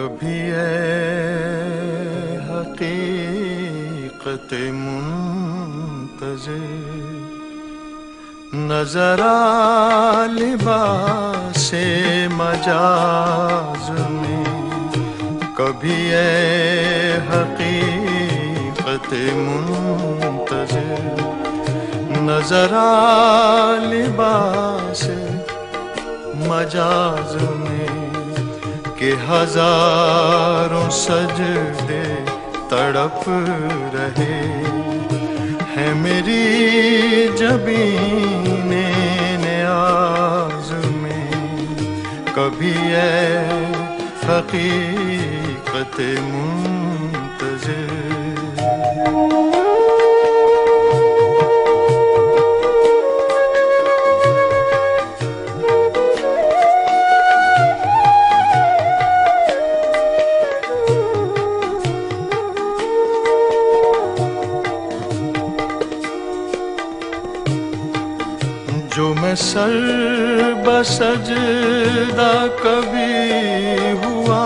کبھی اے حقیقت منتظر نظر آ لباس مجاز میں، کبھی اے حقیقت منتظر نظر آ لباس مجاز میں، کہ ہزاروں سجدے تڑپ رہے ہیں میری جبین نیاز میں، کبھی اے حقیقت منتظر۔ جو میں سر بسجدہ کبھی ہوا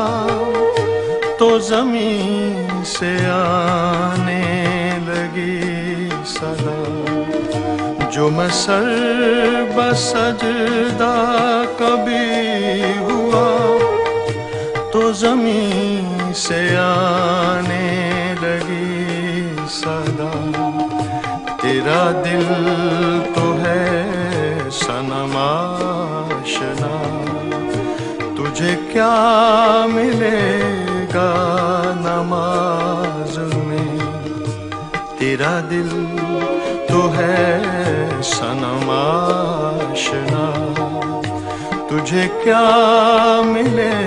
تو زمین سے آنے لگی صدا، جو میں سر بسجدہ کبھی ہوا تو زمین سے آنے لگی صدا، تیرا دل تو ہے صنم آشنا، تجھے کیا ملے گا نماز میں، تیرا دل تو ہے صنم آشنا، تجھے کیا ملے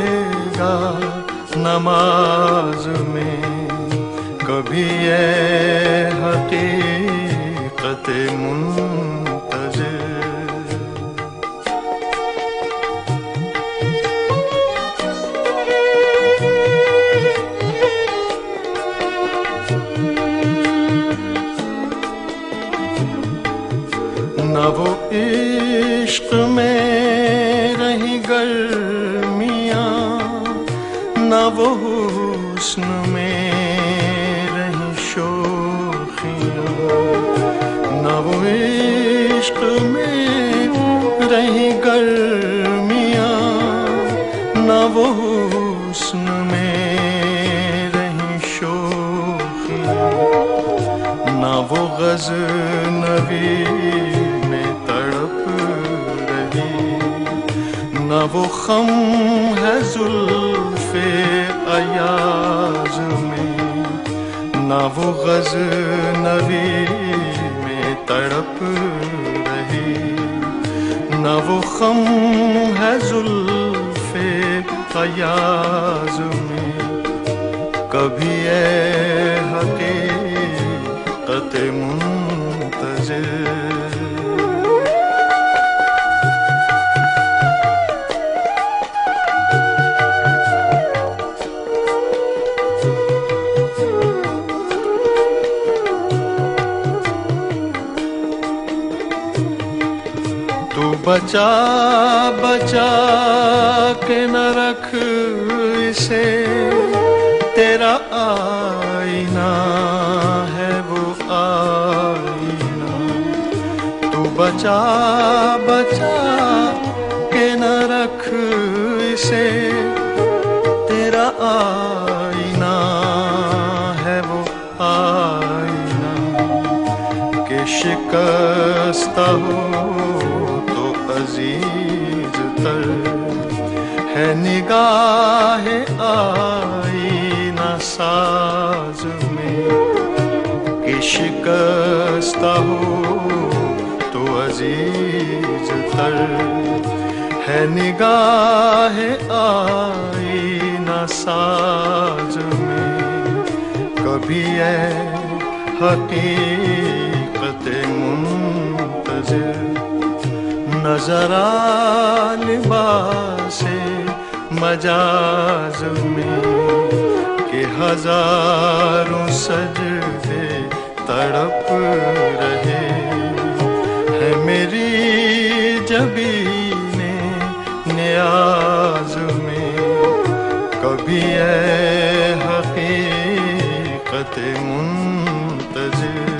گا نماز میں، کبھی اے حقیقت منتظر۔ نہ وہ عشق میں رہی گرمیاں، نہ وہ حسن میں رہی شوخیاں، نہ وہ عشق میں رہی گرمیاں، نہ وہ حسن میں رہی شوخیاں، نہ وہ غزنوی میں تڑپ رہی، نہ وہ خم ہے زلف ایاز میں، نہ وہ غزنوی میں تڑپ رہی، نہ وہ خم ہے زلف ایاز میں، کبھی اے حقیقت منتظر۔ تو بچا بچا کے نہ رکھ اسے، تیرا آئینہ ہے وہ آئینہ، تو بچا بچا کے نہ رکھ اسے، تیرا آئینہ ہے وہ آئینہ، کہ شکستہ ہو عزیز تر ہے نگاہ آئینہ ساز میں، کہ شکستہ ہو تو عزیز تر ہے نگاہ آئینہ ساز میں، کبھی اے حقیقت منتظر نظر آ لباس مجاز میں، کہ ہزاروں سجدے تڑپ رہے ہیں میری جبین نیاز میں، کبھی بھی اے حقیقت منتظر